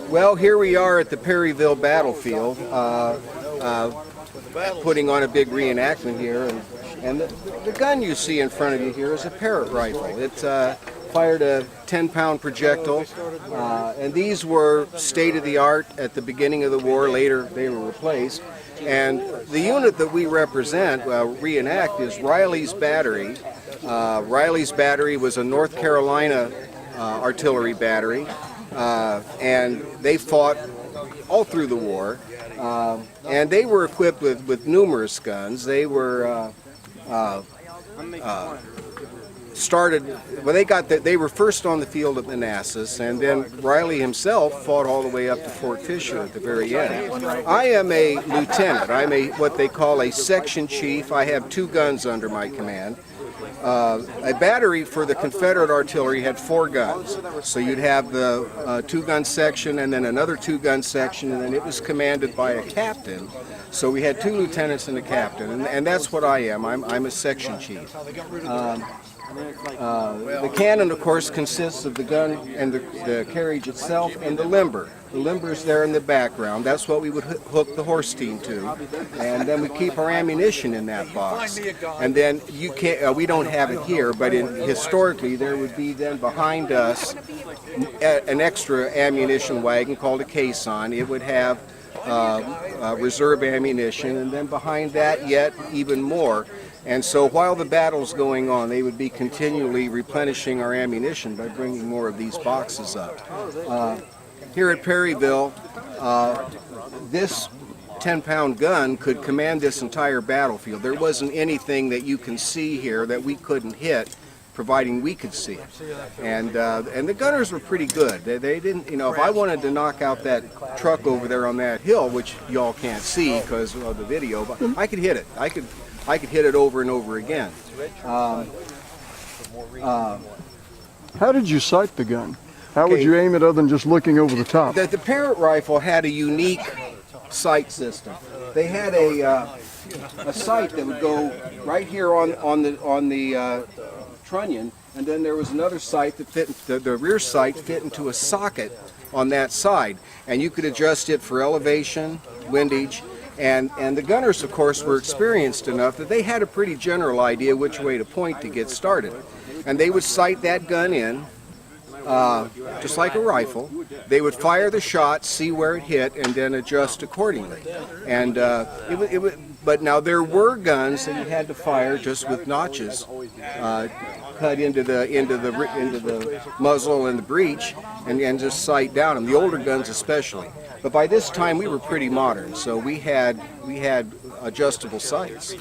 Well, here we are at the Perryville battlefield, putting on a big reenactment here, and the gun you see in front of you here is a Parrott rifle. It fired a 10-pound projectile, and these were state-of-the-art at the beginning of the war. Later they were replaced, and the unit that we represent, reenact, is Riley's Battery. Riley's Battery was a North Carolina artillery battery, and they fought all through the war, and they were equipped with numerous guns. They were they were first on the field at Manassas, and then Riley himself fought all the way up to Fort Fisher at the very end. I am a lieutenant. I'm what they call a section chief. I have 2 guns under my command. A battery for the Confederate artillery had 4 guns. So you'd have the 2-gun section and then another 2-gun section, and then it was commanded by a captain. So we had 2 lieutenants and a captain, and that's what I am. I'm a section chief. The cannon, of course, consists of the gun and the carriage itself and the limber. The limber is there in the background. That's what we would hook the horse team to, and then we keep our ammunition in that box. And then you can't. We don't have it here, but historically there would be then behind us an extra ammunition wagon called a caisson. It would have reserve ammunition, and then behind that yet even more. And so while the battle's going on, they would be continually replenishing our ammunition by bringing more of these boxes up. Here at Perryville, this 10-pound gun could command this entire battlefield. There wasn't anything that you can see here that we couldn't hit, providing we could see it. And the gunners were pretty good. They didn't, you know, if I wanted to knock out that truck over there on that hill, which y'all can't see because of the video, but I could hit it. I could hit it over and over again. How did you sight the gun? How would you aim it other than just looking over the top? The Parrott rifle had a unique sight system. They had a sight that would go right here on the trunnion, and then there was another sight that fit. The rear sight fit into a socket on that side, and you could adjust it for elevation, windage. And the gunners, of course, were experienced enough that they had a pretty general idea which way to point to get started. And they would sight that gun in, just like a rifle. They would fire the shot, see where it hit, and then adjust accordingly. And but now there were guns that you had to fire just with notches cut into the muzzle and the breech, and just sight down them. The older guns especially. But by this time we were pretty modern, so we had adjustable sights.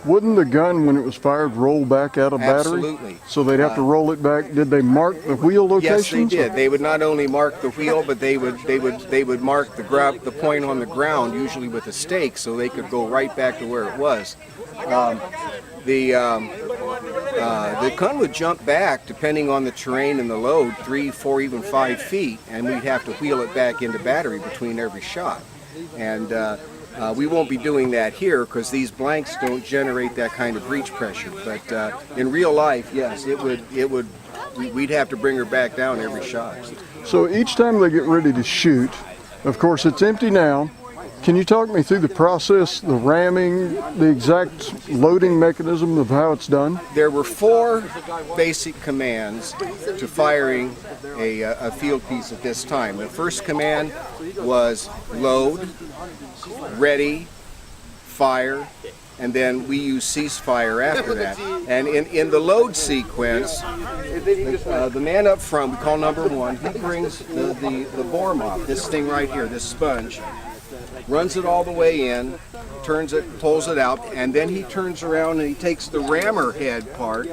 Wouldn't the gun, when it was fired, roll back out of battery? Absolutely. So they'd have to roll it back. Did they mark the wheel locations? Yes, they did. They would not only mark the wheel, but they would mark the point on the ground, usually with a stake, so they could go right back to where it was. The gun would jump back, depending on the terrain and the load, 3, 4, even 5 feet, and we'd have to wheel it back into battery between every shot. And we won't be doing that here because these blanks don't generate that kind of breech pressure. But in real life, yes, we'd have to bring her back down every shot. So each time they get ready to shoot, of course it's empty now. Can you talk me through the process, the ramming, the exact loading mechanism of how it's done? There were 4 basic commands to firing a field piece at this time. The first command was load, ready, fire, and then we use ceasefire after that. And in the load sequence, the man up front, we call number 1, he brings the bore mop, this thing right here, this sponge, runs it all the way in, turns it, pulls it out, and then he turns around and he takes the rammer head part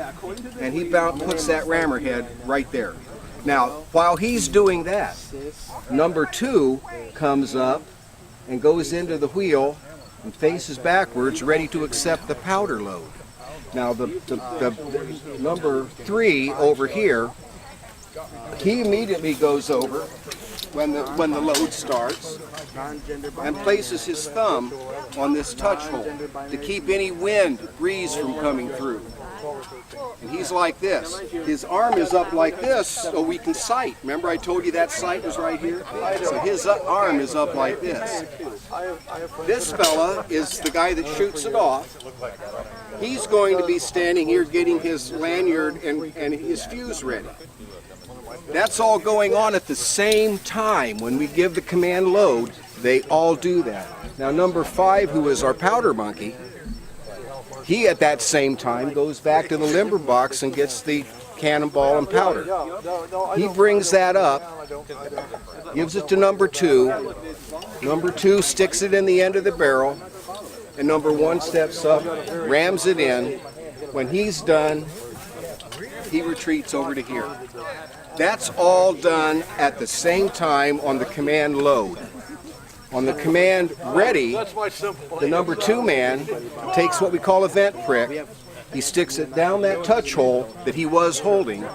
and he puts that rammer head right there. Now, while he's doing that, number 2 comes up and goes into the wheel and faces backwards, ready to accept the powder load. Now, the number 3 over here, he immediately goes over when the load starts and places his thumb on this touch hole to keep any wind, breeze from coming through. And he's like this. His arm is up like this so we can sight. Remember I told you that sight was right here? So his arm is up like this. This fella is the guy that shoots it off. He's going to be standing here getting his lanyard and his fuse ready. That's all going on at the same time. When we give the command load, they all do that. Now number 5, who is our powder monkey, he at that same time goes back to the limber box and gets the cannonball and powder. He brings that up, gives it to number 2. Number 2 sticks it in the end of the barrel, and number 1 steps up, rams it in. When he's done, he retreats over to here. That's all done at the same time on the command load. On the command ready, the number 2 man takes what we call a vent prick. He sticks it down that touch hole that he was holding,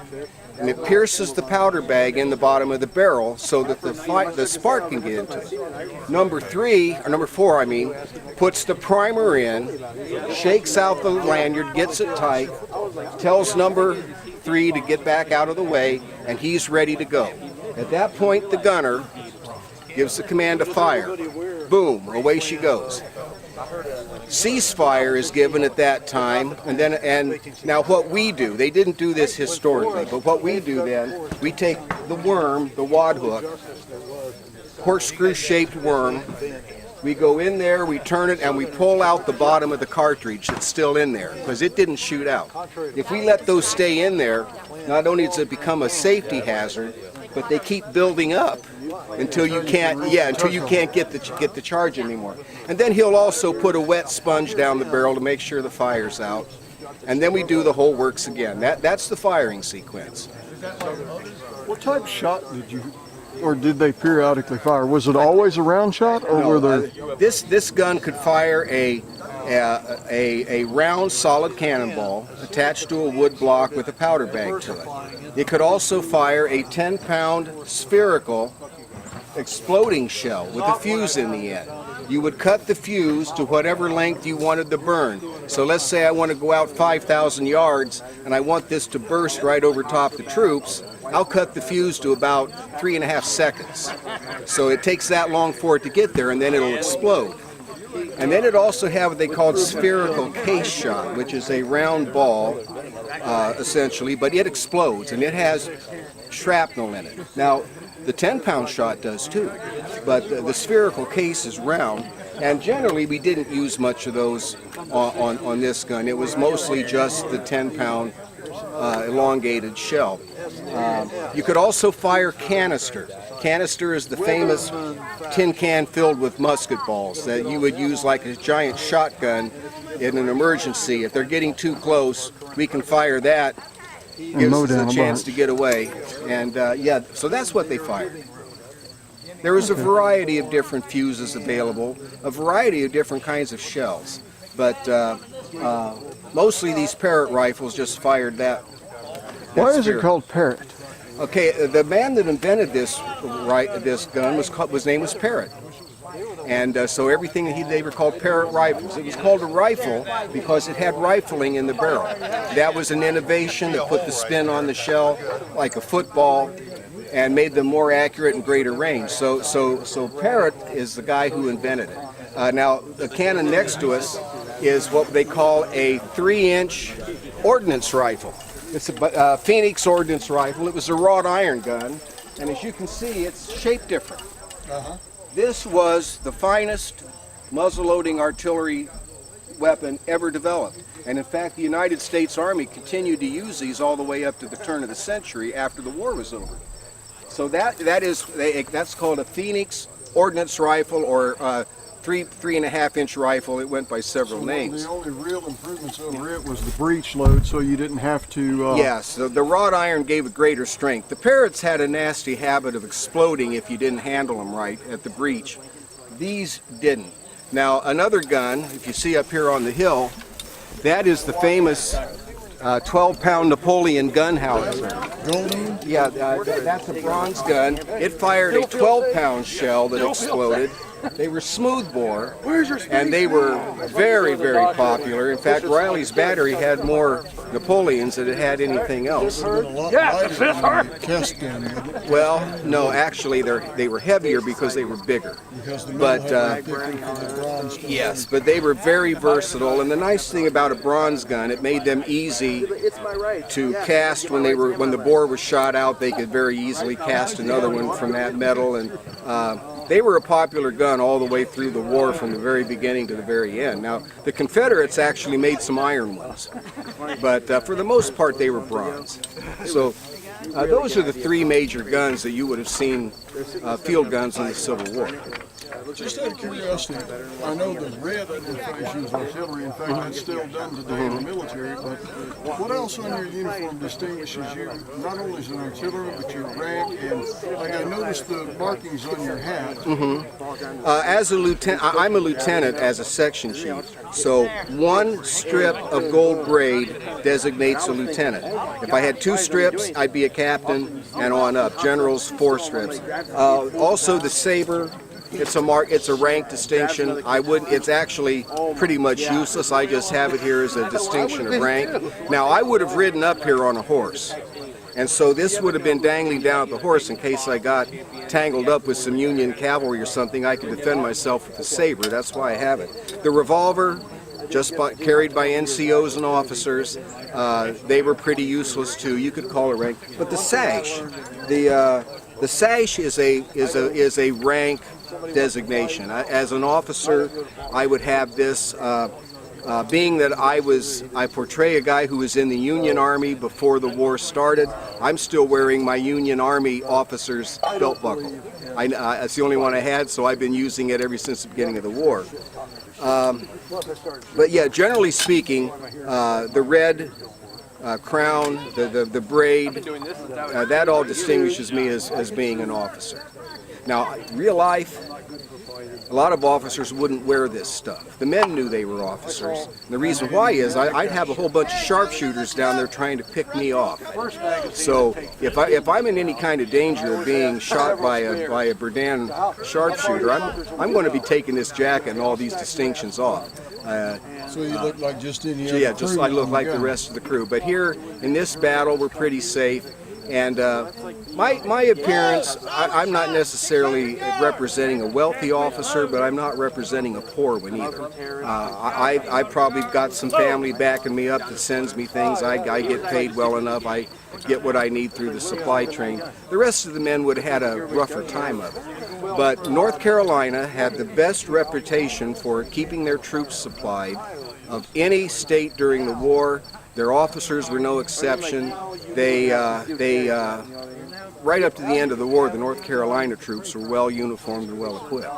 and it pierces the powder bag in the bottom of the barrel so that the spark can get into it. Number 4, puts the primer in, shakes out the lanyard, gets it tight, tells number 3 to get back out of the way, and he's ready to go. At that point, the gunner gives the command to fire. Boom, away she goes. Ceasefire is given at that time, and now what we do, they didn't do this historically, but what we do then, we take the worm, the wad hook, corkscrew-shaped worm, we go in there, we turn it, and we pull out the bottom of the cartridge that's still in there, because it didn't shoot out. If we let those stay in there, not only does it become a safety hazard, but they keep building up until you can't get the charge anymore. And then he'll also put a wet sponge down the barrel to make sure the fire's out. And then we do the whole works again. That's the firing sequence. What type of shot did they periodically fire? Was it always a round shot, or were there? This gun could fire a round solid cannonball attached to a wood block with a powder bag to it. It could also fire a 10-pound spherical exploding shell with a fuse in the end. You would cut the fuse to whatever length you wanted to burn. So let's say I want to go out 5,000 yards and I want this to burst right over top the troops. I'll cut the fuse to about 3.5 seconds. So it takes that long for it to get there, and then it'll explode. And then it also have what they call spherical case shot, which is a round ball, essentially, but it explodes, and it has shrapnel in it. Now, the 10-pound shot does too, but the spherical case is round, and generally we didn't use much of those on this gun. It was mostly just the 10-pound elongated shell. You could also fire canister. Canister is the famous tin can filled with musket balls that you would use like a giant shotgun in an emergency. If they're getting too close, we can fire that. Gives us a chance to get away. And so that's what they fired. There was a variety of different fuses available, a variety of different kinds of shells. But mostly these Parrott rifles just fired that. Why is it called Parrott? Okay, the man that invented this gun his name was Parrott, and so everything they were called Parrott rifles. It was called a rifle because it had rifling in the barrel. That was an innovation that put the spin on the shell like a football, and made them more accurate and greater range. So Parrott is the guy who invented it. Now the cannon next to us is what they call a 3-inch ordnance rifle. It's a Phoenix ordnance rifle. It was a wrought iron gun, and as you can see, it's shaped different. This was the finest muzzle-loading artillery weapon ever developed. And in fact, the United States Army continued to use these all the way up to the turn of the century after the war was over. So that's called a Phoenix ordnance rifle, or 3.5-inch rifle. It went by several names. The only real improvements over it was the breech load, so you didn't have to... Yes, the wrought iron gave it greater strength. The Parrotts had a nasty habit of exploding if you didn't handle them right at the breech. These didn't. Now, another gun, if you see up here on the hill, that is the famous 12-pound Napoleon gun howitzer. Yeah, that's a bronze gun. It fired a 12-pound shell that exploded. They were smoothbore, and they were very, very popular. In fact, Riley's battery had more Napoleons that had anything else. Yes, this hard. Cast gun. Well, no, actually they were heavier because they were bigger. But yes, but they were very versatile, and the nice thing about a bronze gun, it made them easy to cast when the bore was shot out. They could very easily cast another one from that metal, and they were a popular gun all the way through the war, from the very beginning to the very end. Now, the Confederates actually made some iron ones, but for the most part they were bronze. So those are the three major guns that you would have seen, field guns in the Civil War. Just out of curiosity, I know the red identifies you as artillery. In fact, that's still done today in the military. But what else on your uniform distinguishes you, not only as an artillery, but your rank? And like I noticed the markings on your hat. As a lieutenant, I'm a lieutenant as a section chief. So one strip of gold braid designates a lieutenant. If I had 2 strips, I'd be a captain, and on up. Generals, 4 strips. Also, the saber. It's a rank distinction. It's actually pretty much useless. I just have it here as a distinction of rank. Now, I would have ridden up here on a horse, and so this would have been dangling down at the horse in case I got tangled up with some Union cavalry or something. I could defend myself with the saber. That's why I have it. The revolver, carried by NCOs and officers, they were pretty useless too. You could call it rank. But the sash, the sash is a rank designation. As an officer, I would have this, being that I portray a guy who was in the Union Army before the war started. I'm still wearing my Union Army officer's belt buckle. It's the only one I had, so I've been using it ever since the beginning of the war. But yeah, generally speaking, the red crown, the braid, that all distinguishes me as being an officer. Now, real life, a lot of officers wouldn't wear this stuff. The men knew they were officers. And the reason why is I'd have a whole bunch of sharpshooters down there trying to pick me off. So if I'm in any kind of danger of being shot by a Berdan sharpshooter, I'm going to be taking this jacket and all these distinctions off. So you look like just any other Yeah, just crew I look like gun. the rest of the crew. But here in this battle, we're pretty safe. And my appearance, I'm not necessarily representing a wealthy officer, but I'm not representing a poor one either. I probably got some family backing me up that sends me things. I get paid well enough. I get what I need through the supply train. The rest of the men would have had a rougher time of it. But North Carolina had the best reputation for keeping their troops supplied of any state during the war. Their officers were no exception. They right up to the end of the war, the North Carolina troops were well uniformed and well equipped.